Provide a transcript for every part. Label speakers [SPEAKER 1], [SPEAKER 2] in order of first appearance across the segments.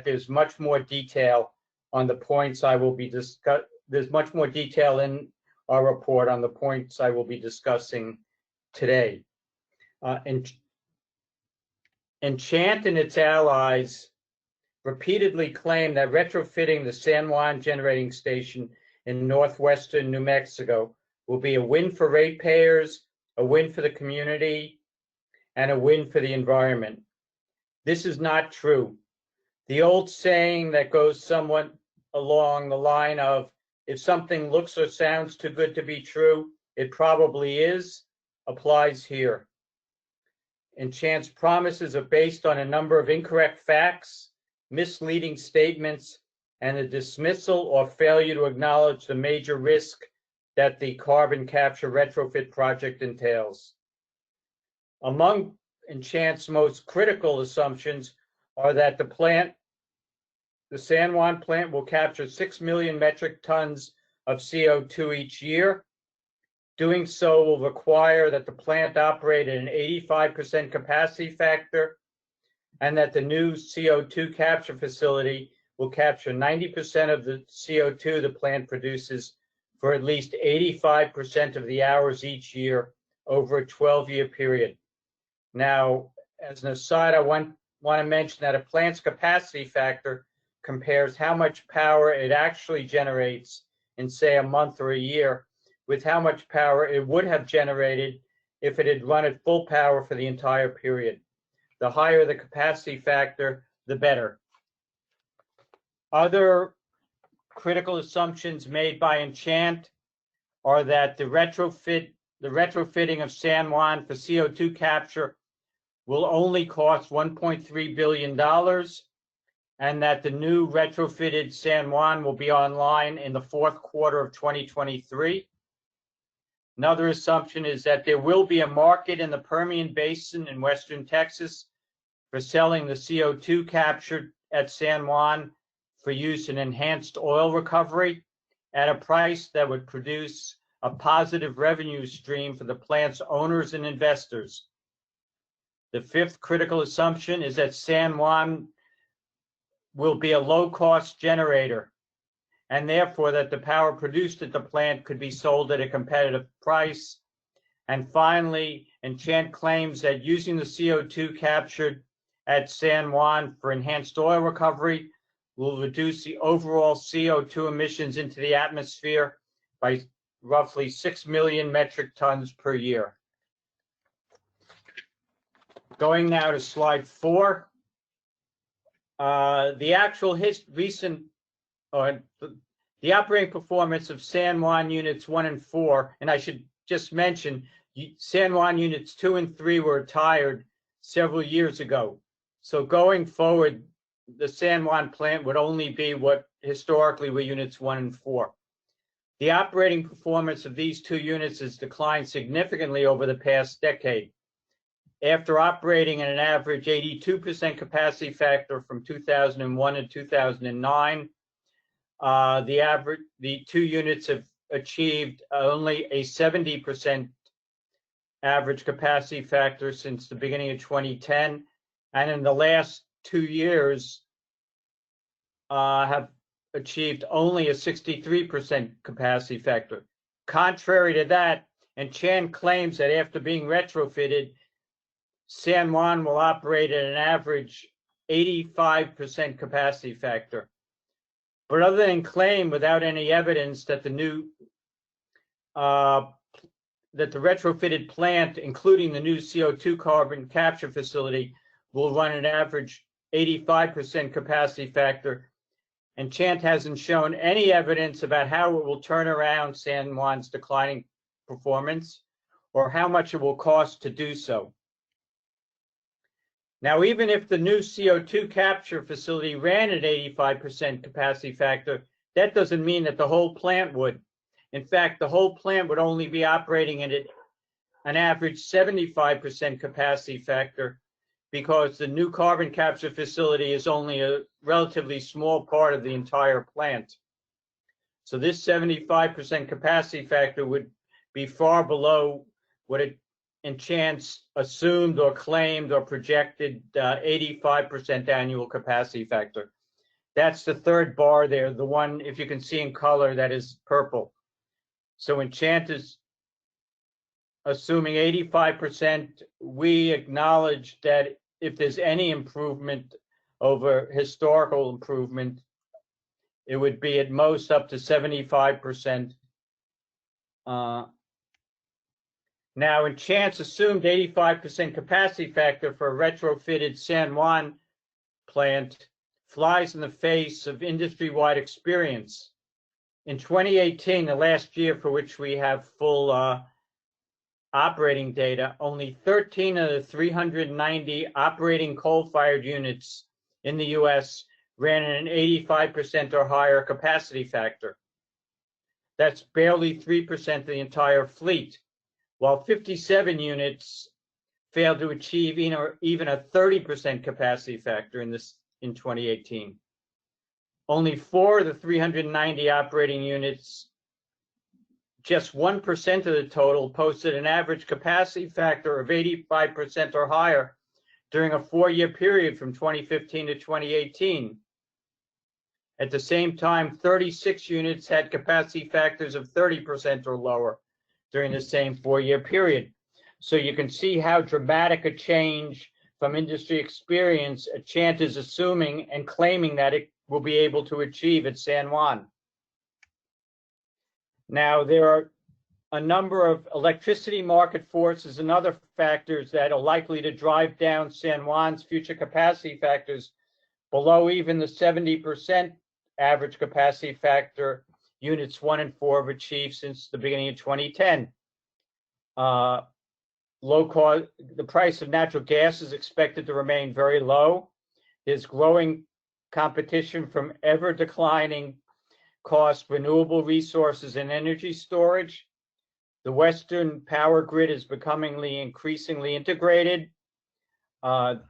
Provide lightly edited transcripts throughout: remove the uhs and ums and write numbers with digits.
[SPEAKER 1] there's much more detail on the points I will be there's much more detail in our report on the points I will be discussing today. Enchant and its allies repeatedly claim that retrofitting the San Juan generating station in northwestern New Mexico will be a win for ratepayers, a win for the community, and a win for the environment. This is not true. The old saying that goes somewhat along the line of, if something looks or sounds too good to be true, it probably is, applies here. Enchant's promises are based on a number of incorrect facts, misleading statements, and the dismissal or failure to acknowledge the major risk that the carbon capture retrofit project entails. Among Enchant's most critical assumptions are that the San Juan plant will capture 6 million metric tons of CO2 each year. Doing so will require that the plant operate at an 85% capacity factor, and that the new CO2 capture facility will capture 90% of the CO2 the plant produces for at least 85% of the hours each year over a 12-year period. Now, as an aside, I want to mention that a plant's capacity factor compares how much power it actually generates in, say, a month or a year with how much power it would have generated if it had run at full power for the entire period. The higher the capacity factor, the better. Other critical assumptions made by Enchant are that the retrofitting of San Juan for CO2 capture will only cost $1.3 billion, and that the new retrofitted San Juan will be online in the fourth quarter of 2023. Another assumption is that there will be a market in the Permian Basin in western Texas for selling the CO2 captured at San Juan for use in enhanced oil recovery at a price that would produce a positive revenue stream for the plant's owners and investors. The fifth critical assumption is that San Juan will be a low-cost generator, and therefore that the power produced at the plant could be sold at a competitive price. And finally, Enchant claims that using the CO2 captured at San Juan for enhanced oil recovery will reduce the overall CO2 emissions into the atmosphere by roughly 6 million metric tons per year. Going now to slide 4. The actual the operating performance of San Juan Units 1 and 4, and I should just mention, San Juan Units 2 and 3 were retired several years ago. So going forward, the San Juan plant would only be what historically were Units 1 and 4. The operating performance of these two units has declined significantly over the past decade. After operating at an average 82% capacity factor from 2001 to 2009, the two units have achieved only a 70% average capacity factor since the beginning of 2010, and in the last 2 years have achieved only a 63% capacity factor. Contrary to that, Enchant claims that after being retrofitted, San Juan will operate at an average 85% capacity factor. But other than claim without any evidence that the new that the retrofitted plant, including the new CO2 carbon capture facility, will run an average 85% capacity factor, Enchant hasn't shown any evidence about how it will turn around San Juan's declining performance or how much it will cost to do so. Now, even if the new CO2 capture facility ran at 85% capacity factor, that doesn't mean that the whole plant would. In fact, the whole plant would only be operating at an average 75% capacity factor, because the new carbon capture facility is only a relatively small part of the entire plant. So this 75% capacity factor would be far below what Enchant's assumed or claimed or projected 85% annual capacity factor. That's the third bar there, the one, if you can see in color, that is purple. So Enchant is assuming 85%. We acknowledge that if there's any improvement over historical improvement, it would be at most up to 75%. Now, Enchant's assumed 85% capacity factor for a retrofitted San Juan plant flies in the face of industry-wide experience. In 2018, the last year for which we have full operating data, only 13 of the 390 operating coal-fired units in the U.S. ran at an 85% or higher capacity factor. That's barely 3% of the entire fleet, while 57 units failed to achieve even a 30% capacity factor in 2018. Only 4 of the 390 operating units, just 1% of the total, posted an average capacity factor of 85% or higher during a 4-year period from 2015 to 2018. At the same time, 36 units had capacity factors of 30% or lower during the same 4-year period. So you can see how dramatic a change from industry experience Enchant is assuming and claiming that it will be able to achieve at San Juan. Now, there are a number of electricity market forces and other factors that are likely to drive down San Juan's future capacity factors below even the 70% average capacity factor units 1 and 4 have achieved since the beginning of 2010. The price of natural gas is expected to remain very low. There's growing competition from ever declining cost renewable resources and energy storage. The Western power grid is becoming increasingly integrated. San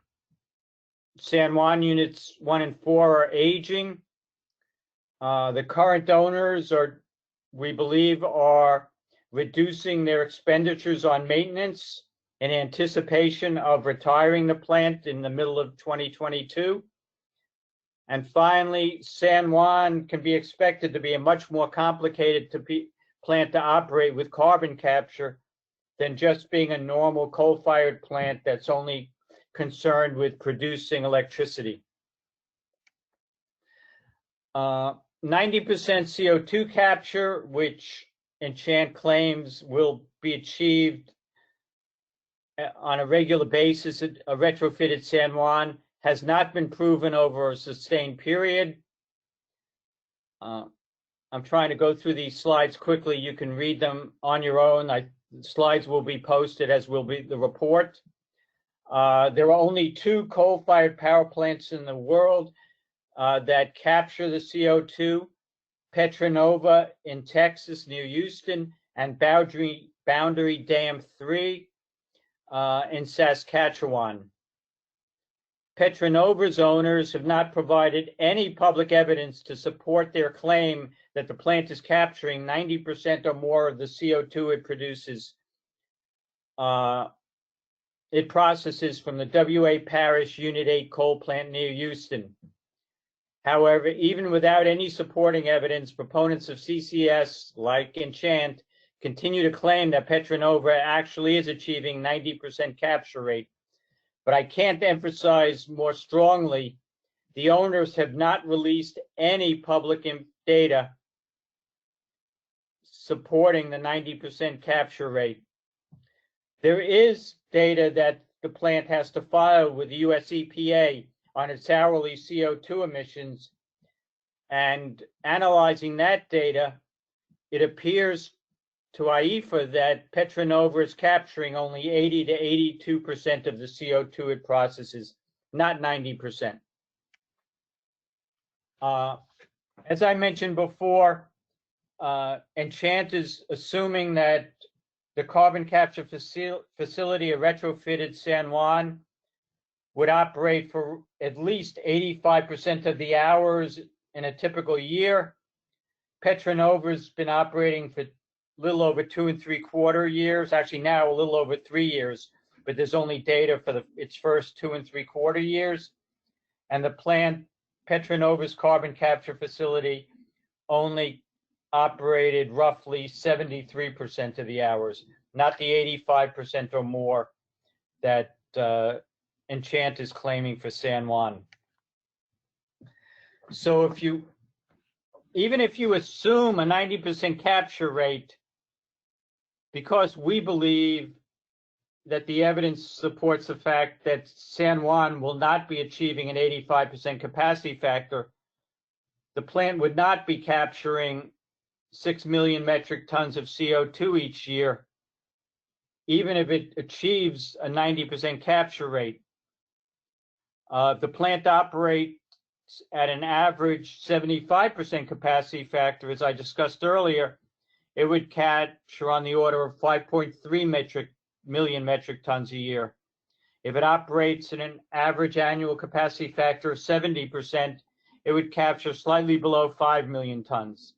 [SPEAKER 1] Juan units 1 and 4 are aging. The current owners we believe, are reducing their expenditures on maintenance in anticipation of retiring the plant in the middle of 2022. And finally, San Juan can be expected to be a much more complicated plant to operate with carbon capture than just being a normal coal-fired plant that's only concerned with producing electricity. 90% CO2 capture, which Enchant claims will be achieved on a regular basis at a retrofitted San Juan, has not been proven over a sustained period. I'm trying to go through these slides quickly. You can read them on your own. The slides will be posted, as will be the report. There are only 2 coal-fired power plants in the world that capture the CO2, Petronova in Texas near Houston, and Boundary Dam 3 in Saskatchewan. Petronova's owners have not provided any public evidence to support their claim that the plant is capturing 90% or more of the CO2 it produces. It processes from the W.A. Parish Unit 8 coal plant near Houston. However, even without any supporting evidence, proponents of CCS, like Enchant, continue to claim that Petronova actually is achieving 90% capture rate. But I can't emphasize more strongly, the owners have not released any public data supporting the 90% capture rate. There is data that the plant has to file with the US EPA on its hourly CO2 emissions, and analyzing that data, it appears to IEEFA that Petronova is capturing only 80 to 82% of the CO2 it processes, not 90%. As I mentioned before, Enchant is assuming that the carbon capture facility, a retrofitted San Juan, would operate for at least 85% of the hours in a typical year. Petronova's been operating for a little over 2 3/4 years, actually now a little over 3 years, but there's only data for its first 2 3/4 years. And the plant Petronova's carbon capture facility only operated roughly 73% of the hours, not the 85% or more that Enchant is claiming for San Juan. So even if you assume a 90% capture rate, because we believe that the evidence supports the fact that San Juan will not be achieving an 85% capacity factor, the plant would not be capturing 6 million metric tons of CO2 each year, even if it achieves a 90% capture rate. The plant operates at an average 75% capacity factor, as I discussed earlier. It would capture on the order of 5.3 million metric tons a year. If it operates at an average annual capacity factor of 70%, it would capture slightly below 5 million tons.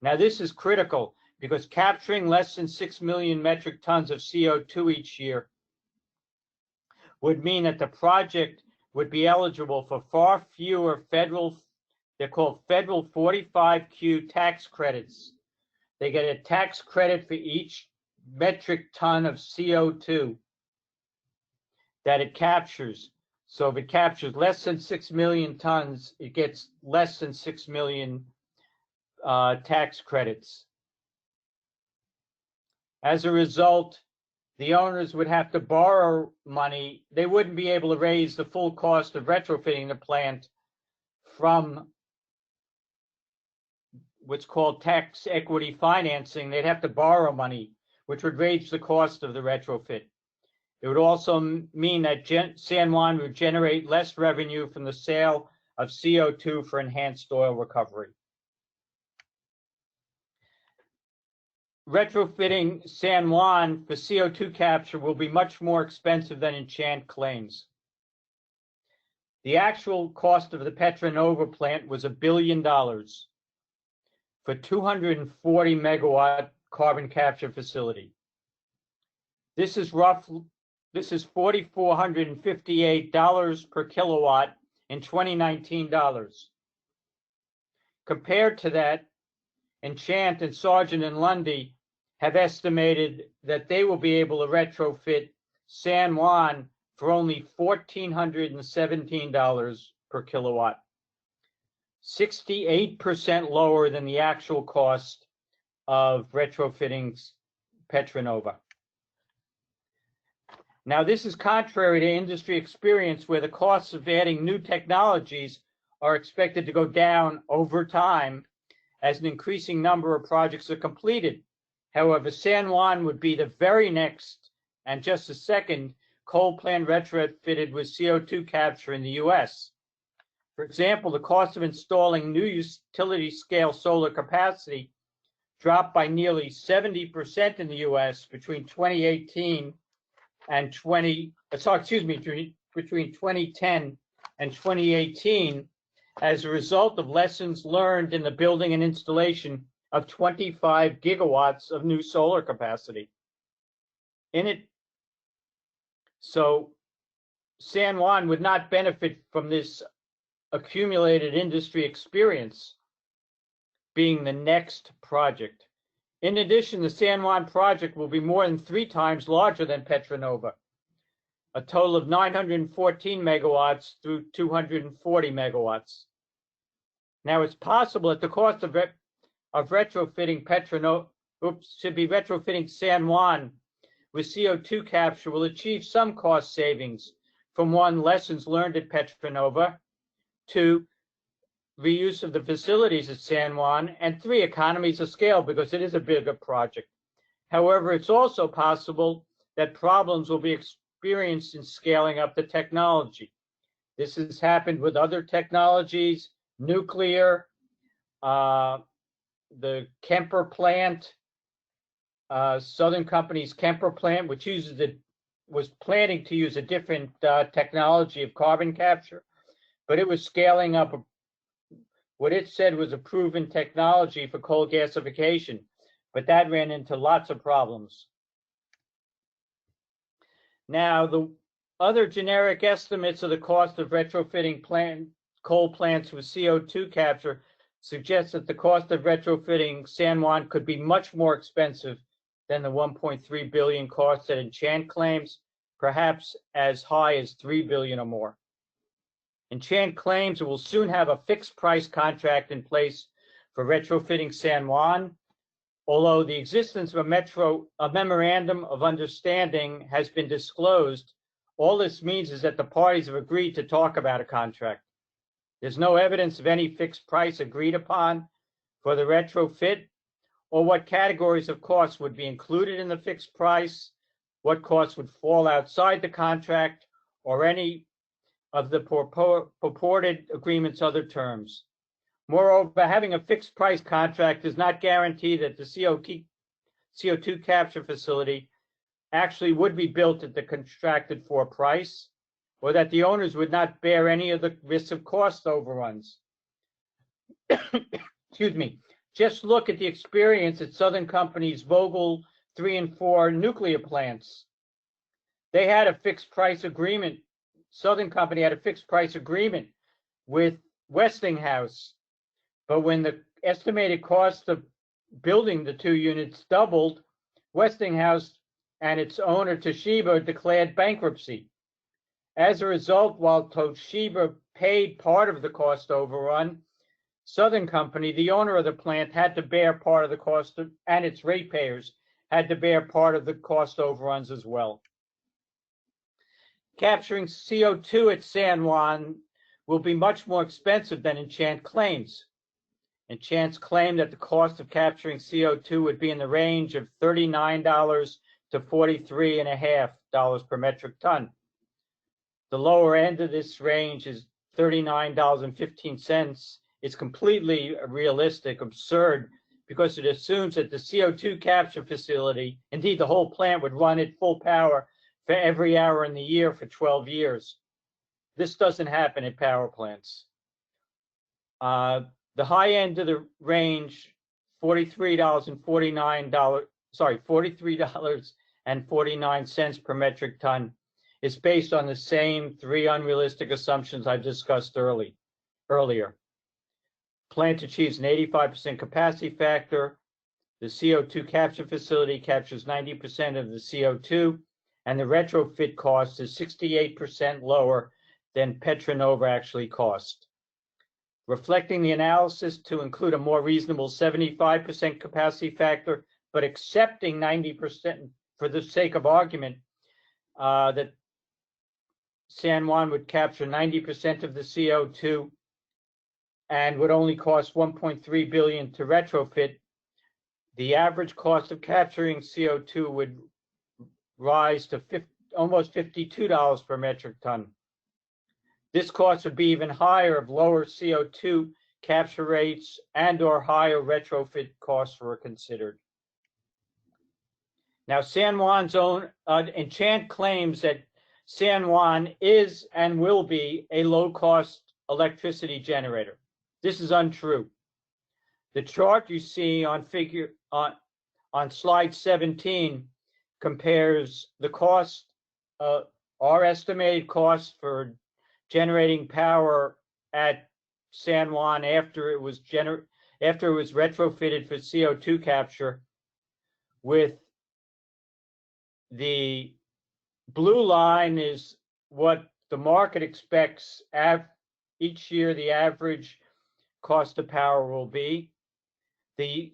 [SPEAKER 1] Now, this is critical because capturing less than 6 million metric tons of CO2 each year would mean that the project would be eligible for far fewer federal, they're called federal 45Q tax credits. They get a tax credit for each metric ton of CO2 that it captures. So if it captures less than 6 million tons, it gets less than 6 million tax credits. As a result, the owners would have to borrow money. They wouldn't be able to raise the full cost of retrofitting the plant from what's called tax equity financing. They'd have to borrow money, which would raise the cost of the retrofit. It would also mean that San Juan would generate less revenue from the sale of CO2 for enhanced oil recovery. Retrofitting San Juan for CO2 capture will be much more expensive than Enchant claims. The actual cost of the Petronova plant was $1 billion for 240 megawatt carbon capture facility. This is $4,458 per kilowatt in 2019 dollars. Compared to that, Enchant and Sargent and Lundy have estimated that they will be able to retrofit San Juan for only $1,417 per kilowatt, 68% lower than the actual cost of retrofitting Petronova. Now, this is contrary to industry experience, where the costs of adding new technologies are expected to go down over time as an increasing number of projects are completed. However, San Juan would be the very next and just the second coal plant retrofitted with CO2 capture in the US. For example, the cost of installing new utility scale solar capacity dropped by nearly 70% in the US between 2018 and between 2010 and 2018 as a result of lessons learned in the building and installation of 25 gigawatts of new solar capacity. So San Juan would not benefit from this accumulated industry experience being the next project. In addition, the San Juan project will be more than 3 times larger than Petronova, a total of 914 megawatts through 240 megawatts. Now, it's possible that the cost of retrofitting retrofitting San Juan with CO2 capture will achieve some cost savings from 1, lessons learned at Petronova, 2, reuse of the facilities at San Juan, and 3, economies of scale, because it is a bigger project. However, it's also possible that problems will be experienced in scaling up the technology. This has happened with other technologies, nuclear, the Kemper plant, Southern Company's Kemper plant, which was planning to use a different technology of carbon capture, but it was scaling up what it said was a proven technology for coal gasification, but that ran into lots of problems. Now, the other generic estimates of the cost of retrofitting coal plants with CO2 capture suggests that the cost of retrofitting San Juan could be much more expensive than the 1.3 billion cost that Enchant claims, perhaps as high as 3 billion or more. Enchant claims it will soon have a fixed price contract in place for retrofitting San Juan, although the existence of a memorandum of understanding has been disclosed. All this means is that the parties have agreed to talk about a contract. There's no evidence of any fixed price agreed upon for the retrofit, or what categories of costs would be included in the fixed price, what costs would fall outside the contract, or any of the purported agreement's other terms. Moreover, having a fixed price contract does not guarantee that the CO2 capture facility actually would be built at the contracted for price, or that the owners would not bear any of the risks of cost overruns. Excuse me. Just look at the experience at Southern Company's Vogtle 3 and 4 nuclear plants. They had a fixed price agreement. Southern Company had a fixed price agreement with Westinghouse, but when the estimated cost of building the two units doubled, Westinghouse and its owner Toshiba declared bankruptcy. As a result, while Toshiba paid part of the cost overrun, Southern Company, the owner of the plant, had to bear part of the cost, and its ratepayers had to bear part of the cost overruns as well. Capturing CO2 at San Juan will be much more expensive than Enchant claims. Enchant's claim that the cost of capturing CO2 would be in the range of $39 to $43.50 per metric ton. The lower end of this range is $39.15. It's completely realistic, absurd, because it assumes that the CO2 capture facility, indeed the whole plant, would run at full power for every hour in the year for 12 years. This doesn't happen at power plants. The high end of the range, $43.49 per metric ton, is based on the same three unrealistic assumptions I discussed earlier. Plant achieves an 85% capacity factor. The CO2 capture facility captures 90% of the CO2, and the retrofit cost is 68% lower than Petronova actually cost. Reflecting the analysis to include a more reasonable 75% capacity factor, but accepting 90% for the sake of argument, that San Juan would capture 90% of the CO2 and would only cost 1.3 billion to retrofit, the average cost of capturing CO2 would rise to almost $52 per metric ton. This cost would be even higher if lower CO2 capture rates and/or higher retrofit costs were considered. Now, San Juan's own Enchant claims that San Juan is and will be a low-cost electricity generator. This is untrue. The chart you see on slide 17 compares the cost, our estimated cost for generating power at San Juan after it was retrofitted for CO2 capture, with the blue line is what the market expects each year the average cost of power will be. The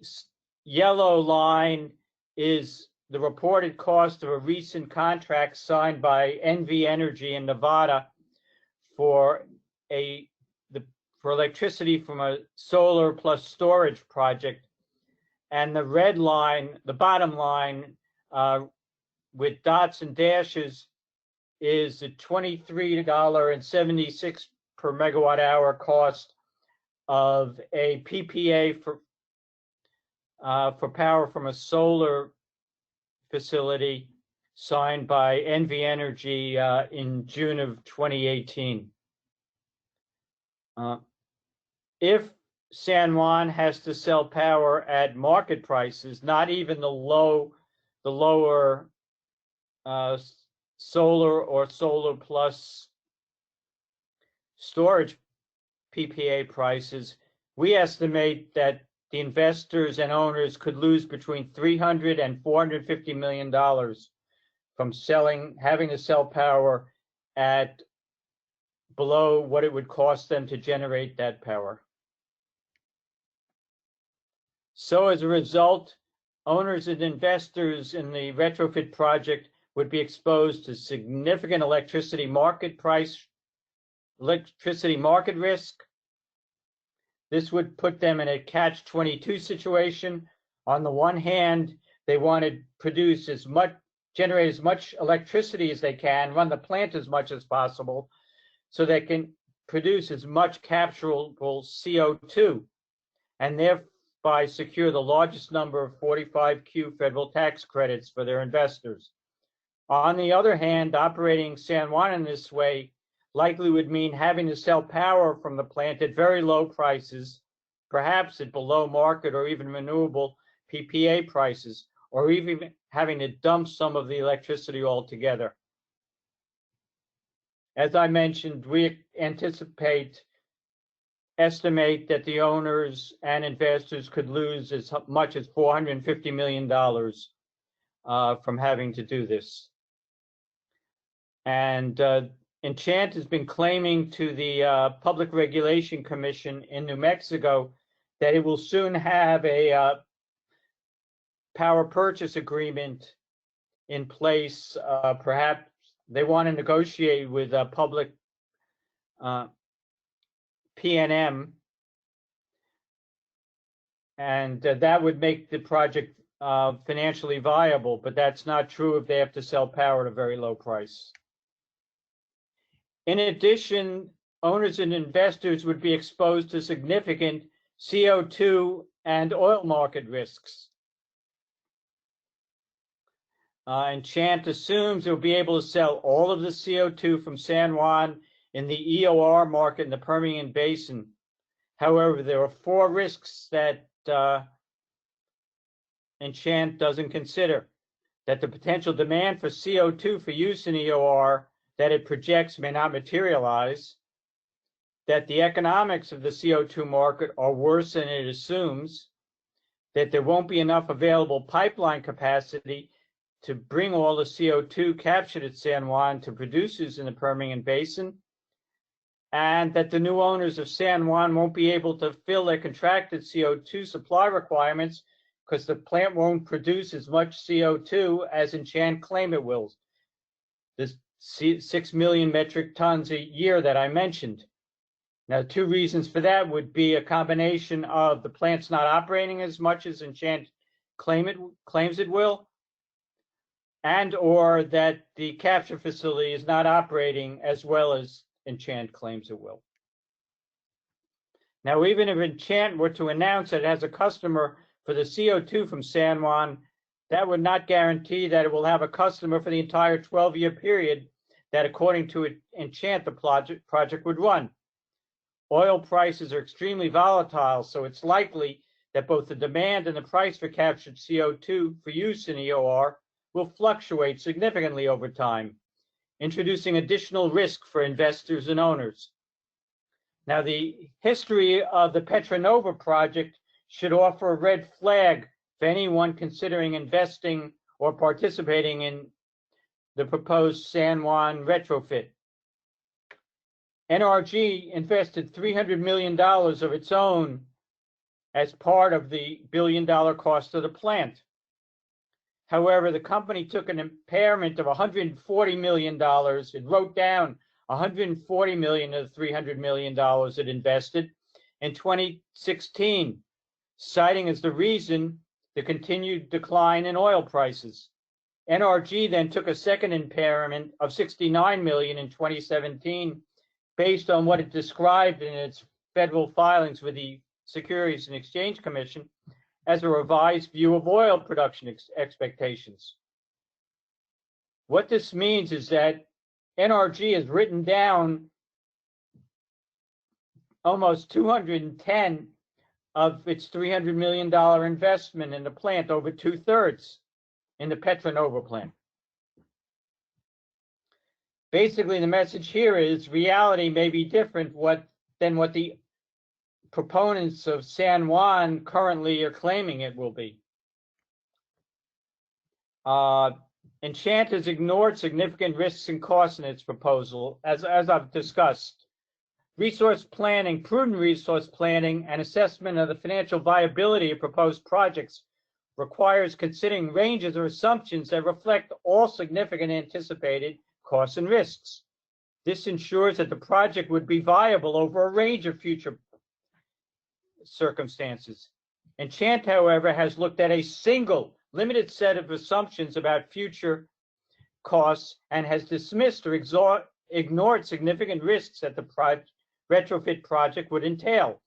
[SPEAKER 1] yellow line is the reported cost of a recent contract signed by NV Energy in Nevada for electricity from a solar plus storage project. And the red line, the bottom line, with dots and dashes, is the $23.76 per megawatt hour cost of a PPA for power from a solar facility signed by NV Energy in June of 2018. If San Juan has to sell power at market prices, not even the lower solar or solar plus storage PPA prices, we estimate that the investors and owners could lose between $300 and $450 million from having to sell power at below what it would cost them to generate that power. So as a result, owners and investors in the retrofit project would be exposed to significant electricity market risk. This would put them in a catch-22 situation. On the one hand, they want to generate as much electricity as they can, run the plant as much as possible, so they can produce as much capturable CO2, and thereby secure the largest number of 45Q federal tax credits for their investors. On the other hand, operating San Juan in this way likely would mean having to sell power from the plant at very low prices, perhaps at below market or even renewable PPA prices, or even having to dump some of the electricity altogether. As I mentioned, we estimate that the owners and investors could lose as much as $450 million from having to do this. And Enchant has been claiming to the Public Regulation Commission in New Mexico that it will soon have a power purchase agreement in place. Perhaps they want to negotiate with public PNM, and that would make the project financially viable, but that's not true if they have to sell power at a very low price. In addition, owners and investors would be exposed to significant CO2 and oil market risks. Enchant assumes it will be able to sell all of the CO2 from San Juan in the EOR market in the Permian Basin. However, there are 4 risks that Enchant doesn't consider: that the potential demand for CO2 for use in EOR that it projects may not materialize, that the economics of the CO2 market are worse than it assumes, that there won't be enough available pipeline capacity to bring all the CO2 captured at San Juan to producers in the Permian Basin, and that the new owners of San Juan won't be able to fill their contracted CO2 supply requirements because the plant won't produce as much CO2 as Enchant claim it will. This 6 million metric tons a year that I mentioned. Now, 2 reasons for that would be a combination of the plant's not operating as much as Enchant claims it will, and or that the capture facility is not operating as well as Enchant claims it will. Now, even if Enchant were to announce that it has a customer for the CO2 from San Juan, that would not guarantee that it will have a customer for the entire 12-year period that, according to Enchant, the project would run. Oil prices are extremely volatile, so it's likely that both the demand and the price for captured CO2 for use in EOR will fluctuate significantly over time, introducing additional risk for investors and owners. Now, the history of the Petronova project should offer a red flag for anyone considering investing or participating in the proposed San Juan retrofit. NRG invested $300 million of its own as part of the billion-dollar cost of the plant. However, the company took an impairment of $140 million. It wrote down $140 million of the $300 million it invested in 2016, citing as the reason the continued decline in oil prices. NRG then took a second impairment of $69 million in 2017, based on what it described in its federal filings with the Securities and Exchange Commission as a revised view of oil production expectations. What this means is that NRG has written down almost 210 of its $300 million investment in the plant, over 2/3 in the Petronova plant. Basically, the message here is reality may be different than what the proponents of San Juan currently are claiming it will be. Enchant has ignored significant risks and costs in its proposal, as I've discussed. Resource planning, prudent resource planning, and assessment of the financial viability of proposed projects requires considering ranges or assumptions that reflect all significant anticipated costs and risks. This ensures that the project would be viable over a range of future circumstances. Enchant, however, has looked at a single limited set of assumptions about future costs and has dismissed or ignored significant risks that the retrofit project would entail.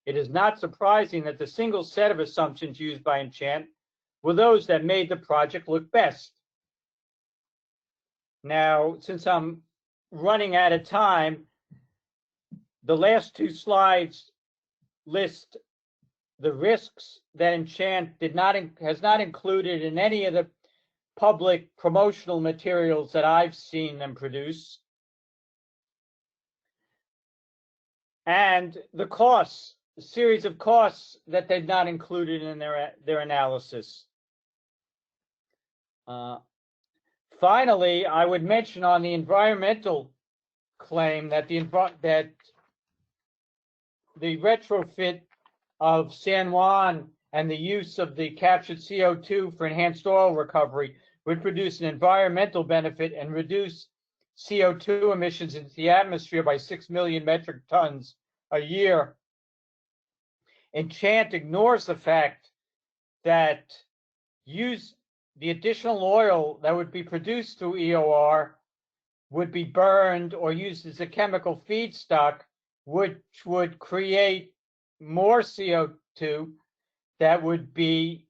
[SPEAKER 1] It is not surprising that the single set of assumptions used by Enchant were those that made the project look best. Now, since I'm running out of time, the last two slides list the risks that Enchant has not included in any of the public promotional materials that I've seen them produce, and the costs, the series of costs that they've not included in their analysis. Finally, I would mention on the environmental claim that the retrofit of San Juan and the use of the captured CO2 for enhanced oil recovery would produce an environmental benefit and reduce CO2 emissions into the atmosphere by 6 million metric tons a year. Enchant ignores the fact that the additional oil that would be produced through EOR would be burned or used as a chemical feedstock, which would create more CO2 that would be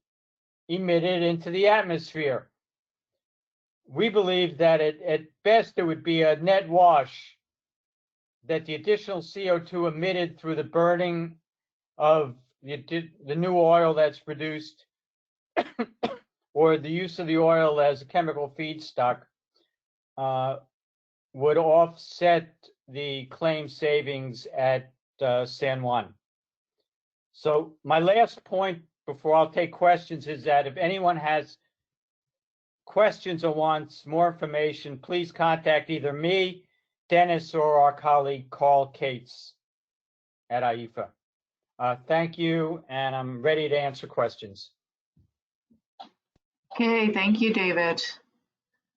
[SPEAKER 1] emitted into the atmosphere. We believe that at best it would be a net wash, that the additional CO2 emitted through the burning of the new oil that's produced or the use of the oil as a chemical feedstock would offset the claimed savings at San Juan. So my last point before I'll take questions is that if anyone has questions or wants more information, please contact either me, Dennis, or our colleague Carl Cates at IEEFA. Thank you, and I'm ready to answer questions.
[SPEAKER 2] Okay, thank you, David.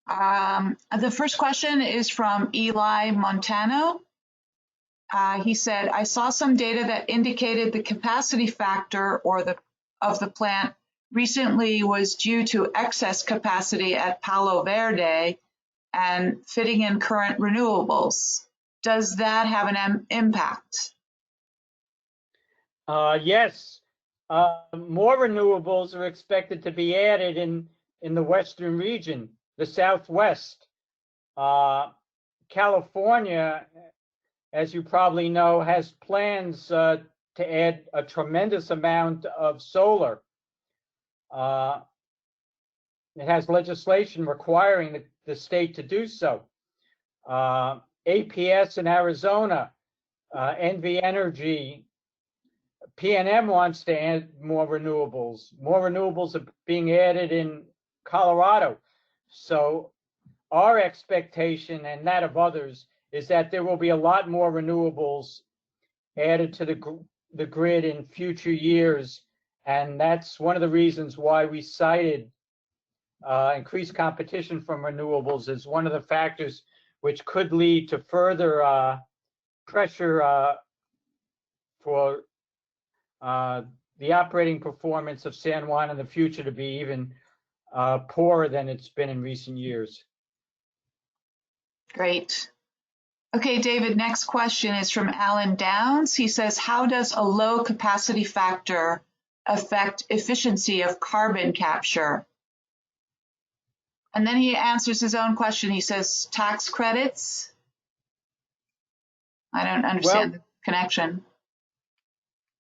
[SPEAKER 2] The first question is from Eli Montano. He said, I saw some data that indicated the capacity factor of the plant recently was due to excess capacity at Palo Verde and fitting in current renewables. Does that have an impact?
[SPEAKER 1] Yes. More renewables are expected to be added in the western region, the Southwest. California, as you probably know, has plans to add a tremendous amount of solar. It has legislation requiring the state to do so. APS in Arizona, NV Energy, PNM wants to add more renewables. More renewables are being added in Colorado. So our expectation, and that of others, is that there will be a lot more renewables added to the grid in future years. And that's one of the reasons why we cited increased competition from renewables as one of the factors which could lead to further pressure for the operating performance of San Juan in the future to be even poorer than it's been in recent years.
[SPEAKER 2] Great. Okay, David, next question is from Alan Downs. He says, how does a low capacity factor affect efficiency of carbon capture? And then he answers his own question. He says, tax credits? I don't understand the connection.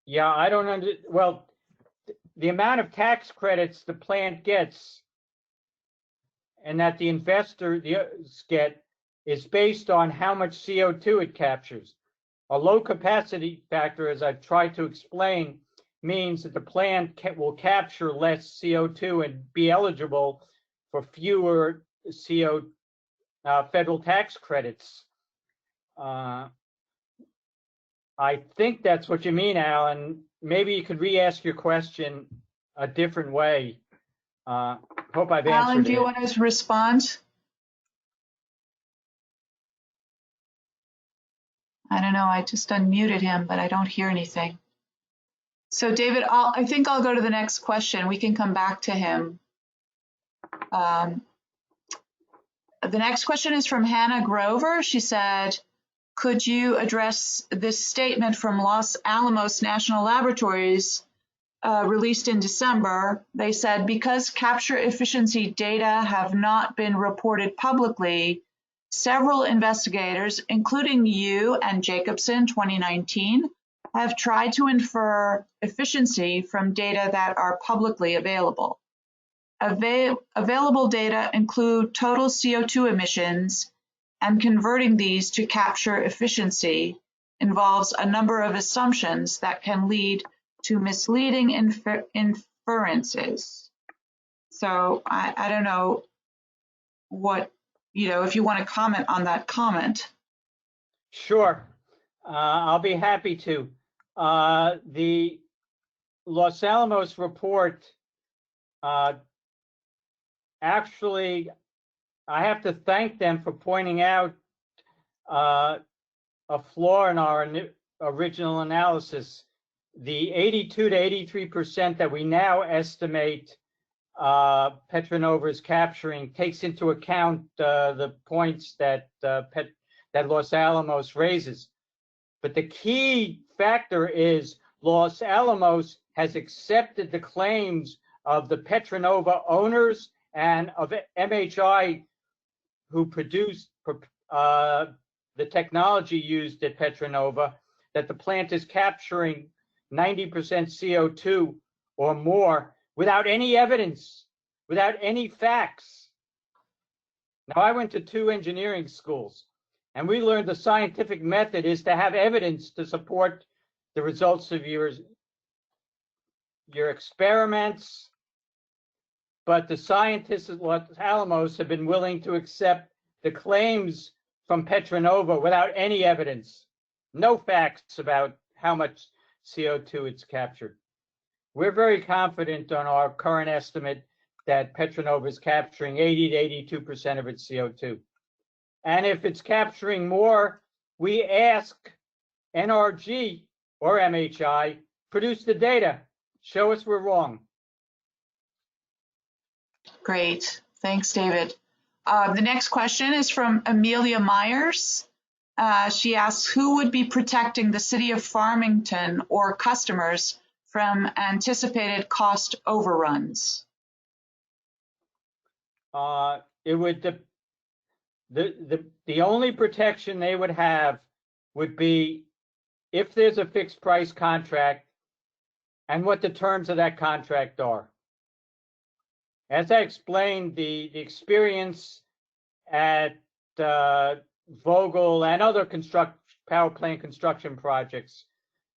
[SPEAKER 1] Yeah, I don't well, the amount of tax credits the plant gets and that the investors get is based on how much CO2 it captures. A low capacity factor, as I've tried to explain, means that the plant will capture less CO2 and be eligible for fewer federal tax credits. I think that's what you mean, Alan. Maybe you could re-ask your question a different way. Hope I've answered
[SPEAKER 2] Alan, do you
[SPEAKER 1] it.
[SPEAKER 2] want to respond? I don't know. I just unmuted him, but I don't hear anything. So David, I think I'll go to the next question. We can come back to him. The next question is from Hannah Grover. She said, could you address this statement from Los Alamos National Laboratories released in December? They said, because capture efficiency data have not been reported publicly, several investigators, including you and Jacobson 2019, have tried to infer efficiency from data that are publicly available. Available data include total CO2 emissions, and converting these to capture efficiency involves a number of assumptions that can lead to misleading inferences. So I don't know what, if you want to comment on that comment.
[SPEAKER 1] Sure, I'll be happy to. The Los Alamos report, actually, I have to thank them for pointing out a flaw in our original analysis. The 82 to 83% that we now estimate Petronova is capturing takes into account the points that that Los Alamos raises. But the key factor is Los Alamos has accepted the claims of the Petronova owners and of MHI, who produced the technology used at Petronova, that the plant is capturing 90% CO2 or more without any evidence, without any facts. Now, I went to 2 engineering schools, and we learned the scientific method is to have evidence to support the results of your experiments. But the scientists at Los Alamos have been willing to accept the claims from Petronova without any evidence, no facts about how much CO2 it's captured. We're very confident on our current estimate that Petronova is capturing 80 to 82% of its CO2. And if it's capturing more, we ask NRG or MHI, produce the data, show us we're wrong.
[SPEAKER 2] Great, thanks, David. The next question is from Amelia Myers. She asks, who would be protecting the city of Farmington or customers from anticipated cost overruns?
[SPEAKER 1] It would the only protection they would have would be if there's a fixed price contract and what the terms of that contract are. As I explained, the experience at Vogtle and other power plant construction projects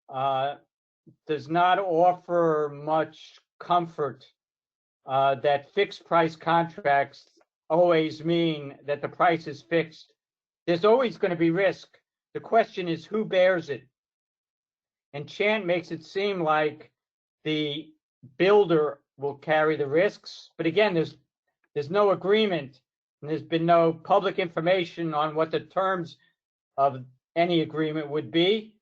[SPEAKER 1] does not offer much comfort that fixed price contracts always mean that the price is fixed. There's always going to be risk. The question is who bears it. Enchant makes it seem like the builder will carry the risks, but again, there's no agreement, and there's been no public information on what the terms of any agreement would be.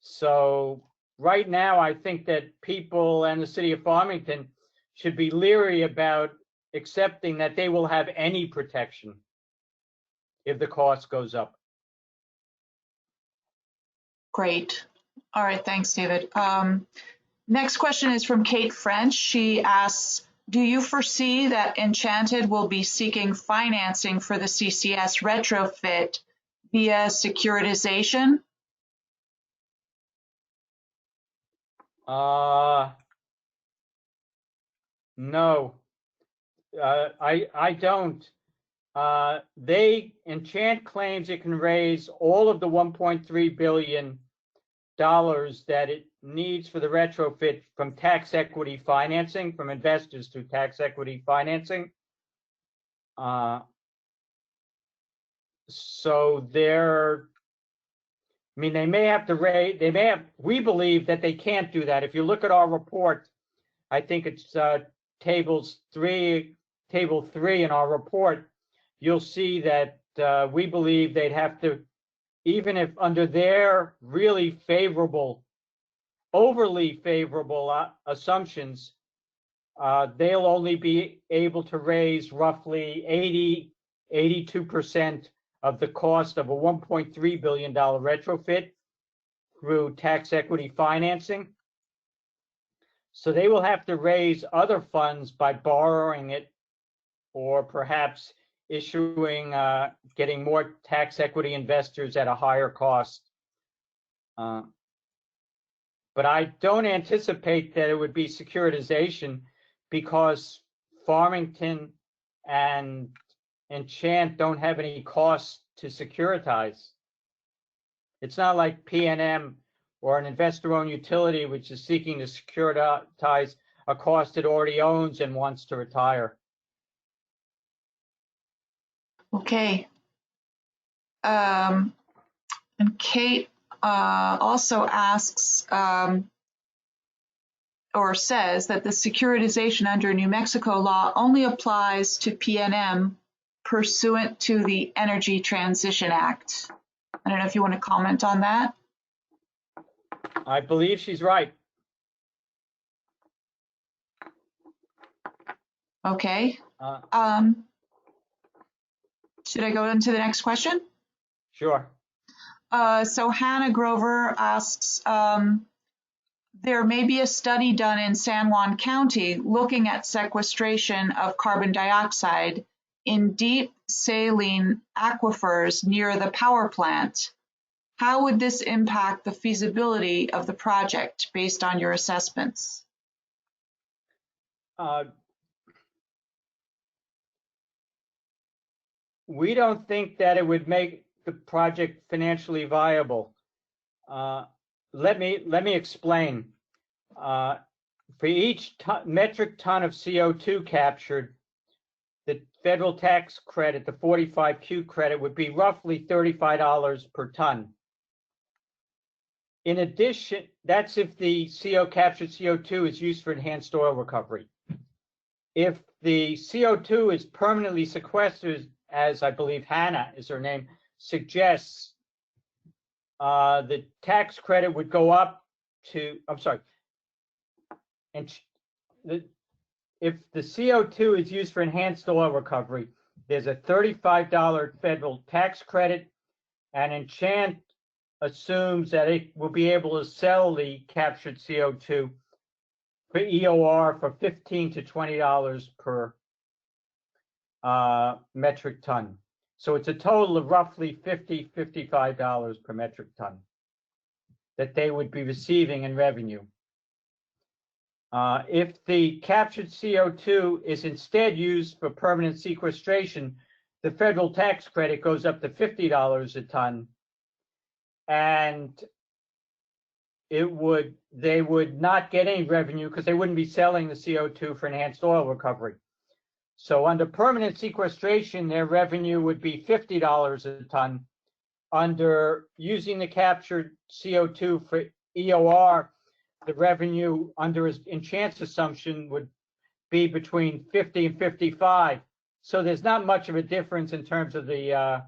[SPEAKER 1] So right now, I think that people and the city of Farmington should be leery about accepting that they will have any protection if the cost goes up.
[SPEAKER 2] Great. All right, thanks, David. Next question is from Kate French. She asks, do you foresee that Enchanted will be seeking financing for the CCS retrofit via securitization?
[SPEAKER 1] No, I don't. Enchant claims it can raise all of the 1.3 billion dollars that it needs for the retrofit from tax equity financing, from investors through tax equity financing. So they're, I mean, they may have to raise, we believe that they can't do that. If you look at our report, I think it's table 3 in our report, you'll see that we believe they'd have to, even if under their really favorable, overly favorable assumptions, they'll only be able to raise roughly 82% of the cost of a $1.3 billion retrofit through tax equity financing. So they will have to raise other funds by borrowing it, or perhaps issuing, getting more tax equity investors at a higher cost. But I don't anticipate that it would be securitization, because Farmington and Enchant don't have any costs to securitize. It's not like PNM or an investor-owned utility which is seeking to securitize a cost it already owns and wants to retire.
[SPEAKER 2] Okay. And Kate also asks, or says that the securitization under New Mexico law only applies to PNM pursuant to the Energy Transition Act. I don't know if you want to comment on that.
[SPEAKER 1] I believe she's right.
[SPEAKER 2] Okay. Should I go into the next question?
[SPEAKER 1] Sure.
[SPEAKER 2] So Hannah Grover asks, there may be a study done in San Juan County looking at sequestration of carbon dioxide in deep saline aquifers near the power plant. How would this impact the feasibility of the project based on your assessments?
[SPEAKER 1] We don't think that it would make the project financially viable. Let me explain. For each metric ton of CO2 captured, the federal tax credit, the 45Q credit, would be roughly $35 per ton. In addition, that's if the captured CO2 is used for enhanced oil recovery. If the CO2 is permanently sequestered, as I believe Hannah is her name, suggests, the tax credit would go up to, I'm sorry, and if the CO2 is used for enhanced oil recovery, there's a $35 federal tax credit, and Enchant assumes that it will be able to sell the captured CO2 for EOR for $15 to $20 per metric ton. So it's a total of roughly $50, $55 per metric ton that they would be receiving in revenue. If the captured CO2 is instead used for permanent sequestration, the federal tax credit goes up to $50 a ton, and they would not get any revenue because they wouldn't be selling the CO2 for enhanced oil recovery. So under permanent sequestration, their revenue would be $50 a ton. Under using the captured CO2 for EOR, the revenue under Enchant's assumption would be between 50 and 55. So there's not much of a difference in terms of the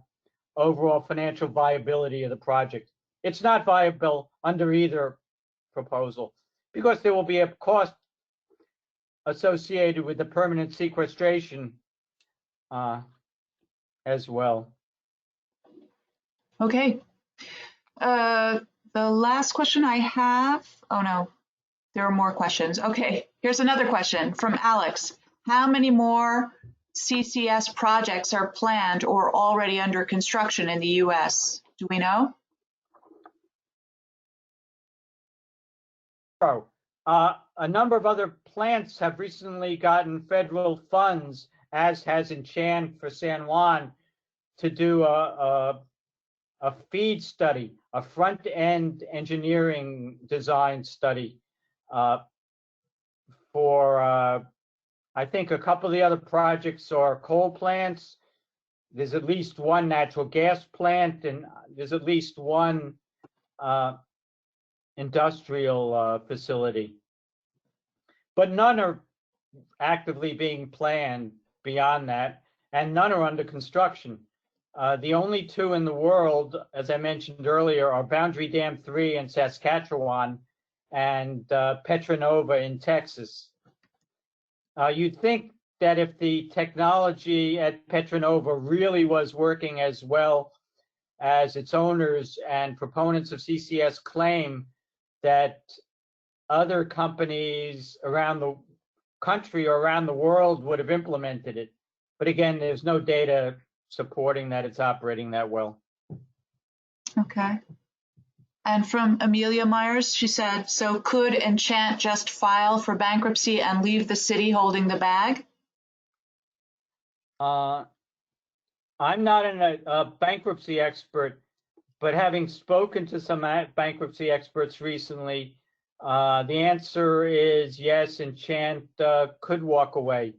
[SPEAKER 1] overall financial viability of the project. It's not viable under either proposal because there will be a cost associated with the permanent sequestration as well.
[SPEAKER 2] Okay. The last question I have, oh no, there are more questions. Okay, here's another question from Alex. How many more CCS projects are planned or already under construction in the US? Do we know?
[SPEAKER 1] A number of other plants have recently gotten federal funds, as has Enchant for San Juan, to do a a feed study, a front-end engineering design study for, I think a couple of the other projects are coal plants. There's at least one natural gas plant, and there's at least one industrial facility. But none are actively being planned beyond that, and none are under construction. The only two in the world, as I mentioned earlier, are Boundary Dam 3 in Saskatchewan and Petra Nova in Texas. You'd think that if the technology at Petra Nova really was working as well as its owners and proponents of CCS claim, that other companies around the country or around the world would have implemented it. But again, there's no data supporting that it's operating that well.
[SPEAKER 2] Okay. And from Amelia Myers, she said, so could Enchant just file for bankruptcy and leave the city holding the bag?
[SPEAKER 1] I'm not a bankruptcy expert, but having spoken to some bankruptcy experts recently, the answer is yes, Enchant could walk away.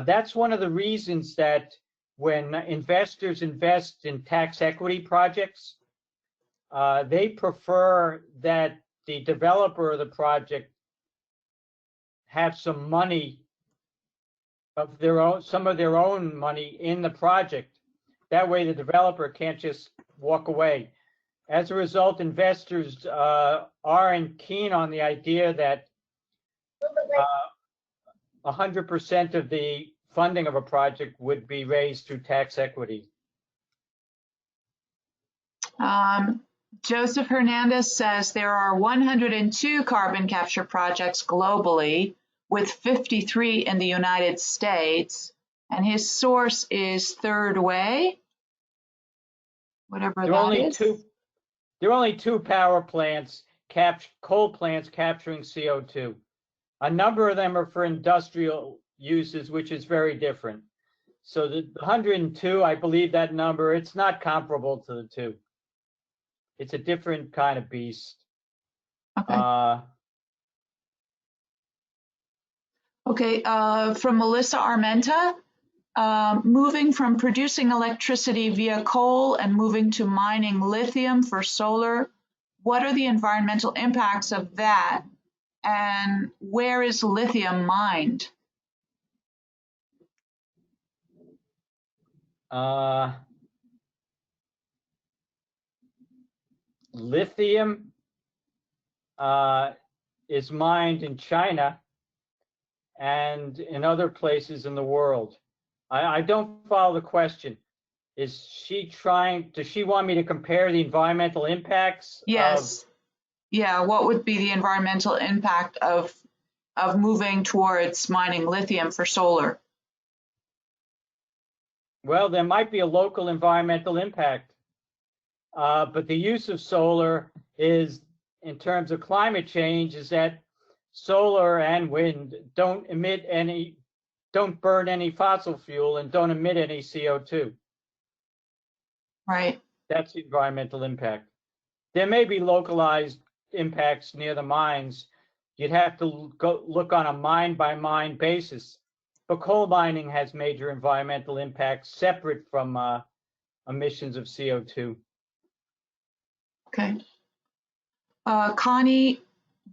[SPEAKER 1] That's one of the reasons that when investors invest in tax equity projects, they prefer that the developer of the project have some money of their own, some of their own money in the project. That way the developer can't just walk away. As a result, investors aren't keen on the idea that 100% of the funding of a project would be raised through tax equity.
[SPEAKER 2] Joseph Hernandez says there are 102 carbon capture projects globally, with 53 in the United States, and his source is Third Way, whatever that is.
[SPEAKER 1] There are only two power plants, coal plants capturing CO2. A number of them are for industrial uses, which is very different. So the 102, I believe that number, it's not comparable to the two. It's a different kind of beast.
[SPEAKER 2] Okay. Okay, from Melissa Armenta, moving from producing electricity via coal and moving to mining lithium for solar, what are the environmental impacts of that? And where is lithium mined?
[SPEAKER 1] Lithium is mined in China and in other places in the world. I don't follow the question. Does she want me to compare the environmental impacts?
[SPEAKER 2] Yes. Yeah, what would be the environmental impact of moving towards mining lithium for solar?
[SPEAKER 1] Well, there might be a local environmental impact, but the use of solar is, in terms of climate change, is that solar and wind don't burn any fossil fuel and don't emit any CO2.
[SPEAKER 2] Right.
[SPEAKER 1] That's the environmental impact. There may be localized impacts near the mines. You'd have to go look on a mine-by-mine basis. But coal mining has major environmental impacts separate from emissions of CO2.
[SPEAKER 2] Okay. Connie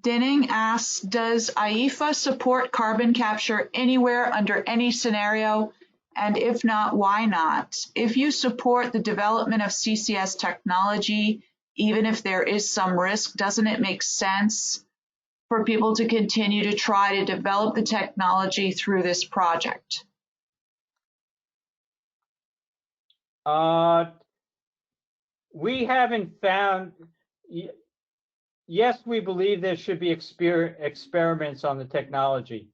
[SPEAKER 2] Denning asks, does IEEFA support carbon capture anywhere under any scenario? And if not, why not? If you support the development of CCS technology, even if there is some risk, doesn't it make sense for people to continue to try to develop the technology through this project?
[SPEAKER 1] We haven't found. Yes, we believe there should be experiments on the technology,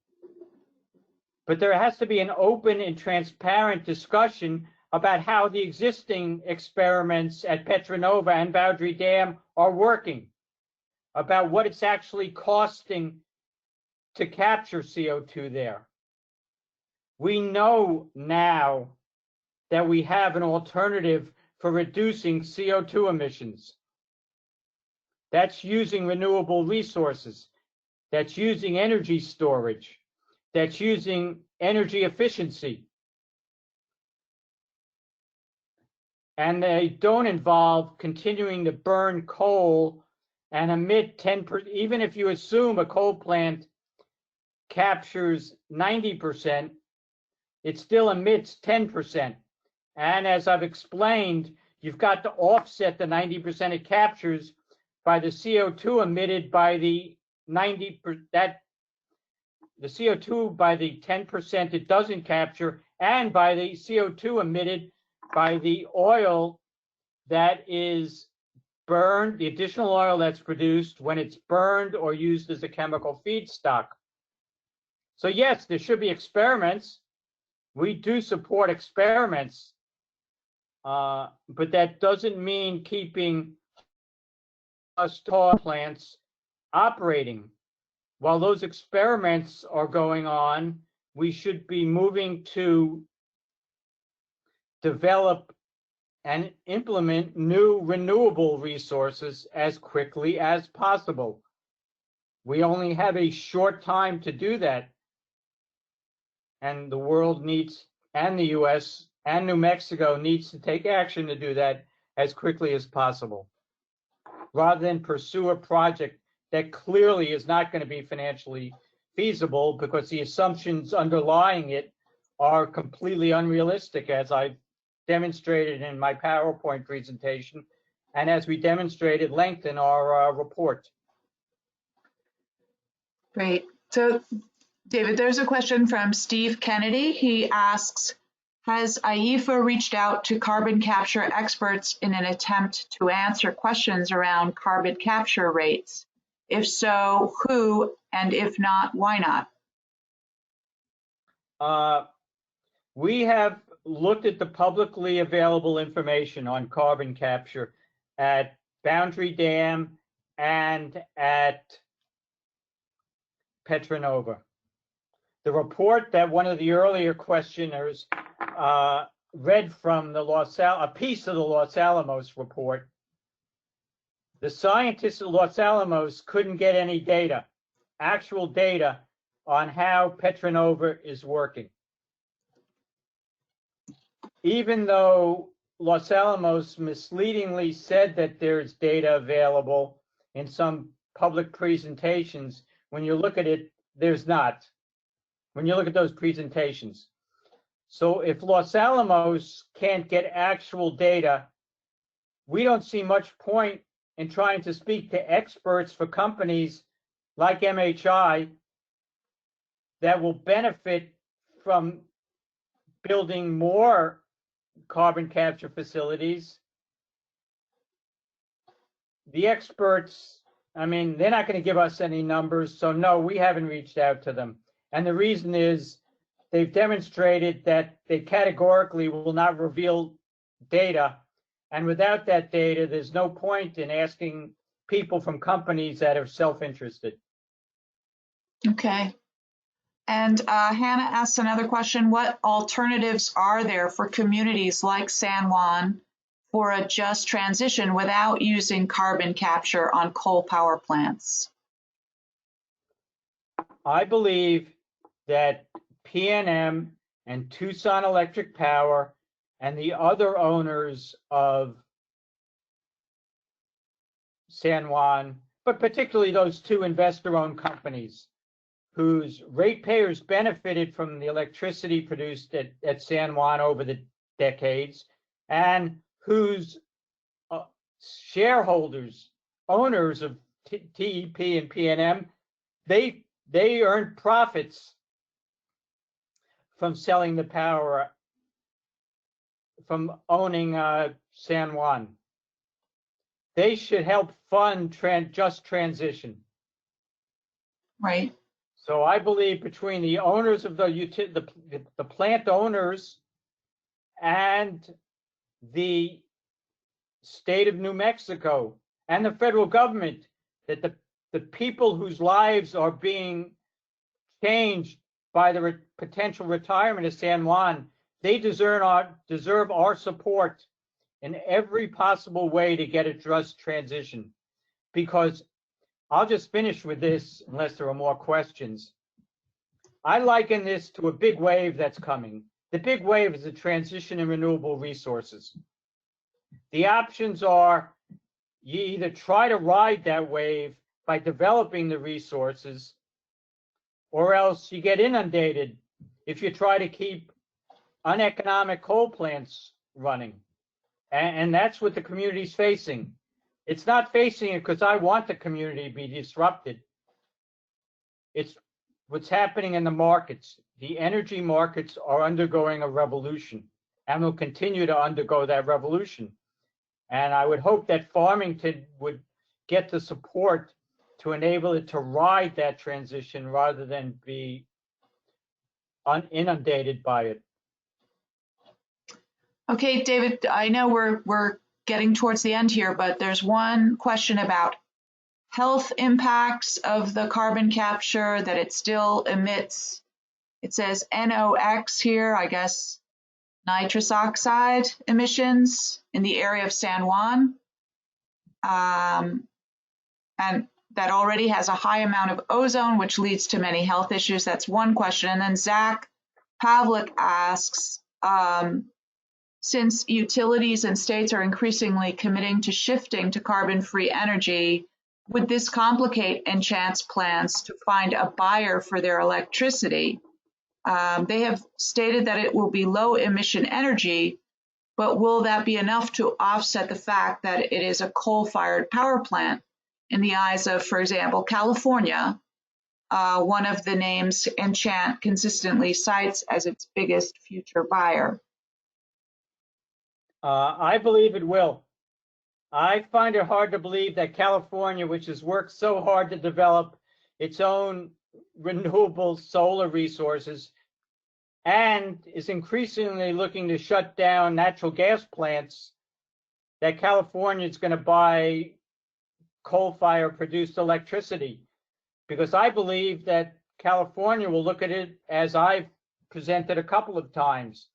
[SPEAKER 1] but there has to be an open and transparent discussion about how the existing experiments at Petra Nova and Boundary Dam are working, about what it's actually costing to capture CO2 there. We know now that we have an alternative for reducing CO2 emissions. That's using renewable resources. That's using energy storage. That's using energy efficiency. And they don't involve continuing to burn coal and emit 10%. Even if you assume a coal plant captures 90%, it still emits 10%. And as I've explained, you've got to offset the 90% it captures by the CO2 emitted by the 90%, the CO2 by the 10% it doesn't capture, and by the CO2 emitted by the oil that is burned, the additional oil that's produced when it's burned or used as a chemical feedstock. So yes, there should be experiments. We do support experiments, but that doesn't mean keeping power plants operating. While those experiments are going on, we should be moving to develop and implement new renewable resources as quickly as possible. We only have a short time to do that. And the world needs, and the US and New Mexico needs to take action to do that as quickly as possible, rather than pursue a project that clearly is not going to be financially feasible because the assumptions underlying it are completely unrealistic, as I demonstrated in my PowerPoint presentation, and as we demonstrated length in our report.
[SPEAKER 2] Great. So, David, there's a question from Steve Kennedy. He asks, has IEEFA reached out to carbon capture experts in an attempt to answer questions around carbon capture rates? If so, who, and if not, why not?
[SPEAKER 1] We have looked at the publicly available information on carbon capture at Boundary Dam and at Petra Nova. The report that one of the earlier questioners read from a piece of the Los Alamos report, the scientists at Los Alamos couldn't get any data, actual data, on how Petra Nova is working. Even though Los Alamos misleadingly said that there's data available in some public presentations, when you look at it, there's not. When you look at those presentations. So if Los Alamos can't get actual data, we don't see much point in trying to speak to experts for companies like MHI that will benefit from building more carbon capture facilities. The experts, I mean, they're not going to give us any numbers, so no, we haven't reached out to them. And the reason is they've demonstrated that they categorically will not reveal data. And without that data, there's no point in asking people from companies that are self-interested.
[SPEAKER 2] Okay. And Hannah asks another question. What alternatives are there for communities like San Juan for a just transition without using carbon capture on coal power plants?
[SPEAKER 1] I believe that PNM and Tucson Electric Power and the other owners of San Juan, but particularly those two investor-owned companies whose ratepayers benefited from the electricity produced at San Juan over the decades, and whose shareholders, owners of TEP and PNM, they earned profits from selling the power, from owning San Juan. They should help fund just transition.
[SPEAKER 2] Right.
[SPEAKER 1] So I believe between the owners of the plant owners and the state of New Mexico and the federal government, that the people whose lives are being changed by the potential retirement of San Juan, they deserve our support in every possible way to get a just transition. Because I'll just finish with this, unless there are more questions. I liken this to a big wave that's coming. The big wave is the transition in renewable resources. The options are you either try to ride that wave by developing the resources, or else you get inundated if you try to keep uneconomic coal plants running. And that's what the community's facing. It's not facing it because I want the community to be disrupted. It's what's happening in the markets. The energy markets are undergoing a revolution and will continue to undergo that revolution. And I would hope that Farmington would get the support to enable it to ride that transition rather than be inundated by it.
[SPEAKER 2] Okay, David, I know we're getting towards the end here, but there's one question about health impacts of the carbon capture, that it still emits, it says NOx here, I guess, nitrous oxide emissions in the area of San Juan. And that already has a high amount of ozone, which leads to many health issues. That's one question. And then Zach Pavlik asks, since utilities and states are increasingly committing to shifting to carbon-free energy, would this complicate Enchant's plans to find a buyer for their electricity? They have stated that it will be low-emission energy, but will that be enough to offset the fact that it is a coal-fired power plant in the eyes of, for example, California, one of the names Enchant consistently cites as its biggest future buyer?
[SPEAKER 1] I believe it will. I find it hard to believe that California, which has worked so hard to develop its own renewable solar resources and is increasingly looking to shut down natural gas plants, that California is going to buy coal-fired produced electricity. Because I believe that California will look at it, as I've presented a couple of times,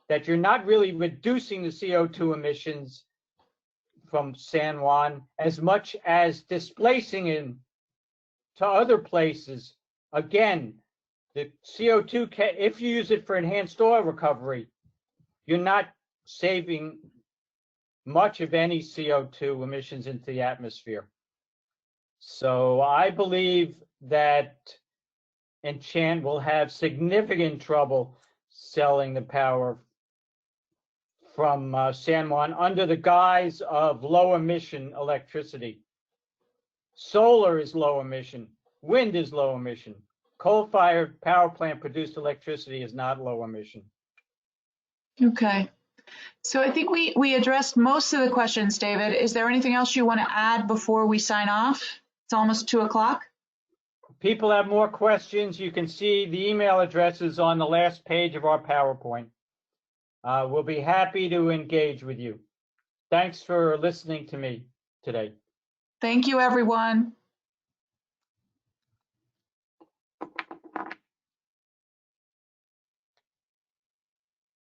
[SPEAKER 1] that you're not really reducing the CO2 emissions from San Juan as much as displacing it to other places. Again, the CO2, if you use it for enhanced oil recovery, you're not saving much of any CO2 emissions into the atmosphere. So I believe that Enchant will have significant trouble selling the power from San Juan under the guise of low emission electricity. Solar is low emission, wind is low emission. Coal-fired power plant produced electricity is not low emission.
[SPEAKER 2] Okay. So I think we addressed most of the questions, David. Is there anything else you want to add before we sign off? It's almost 2 o'clock.
[SPEAKER 1] People have more questions. You can see the email addresses on the last page of our PowerPoint. We'll be happy to engage with you. Thanks for listening to me today.
[SPEAKER 2] Thank you, everyone.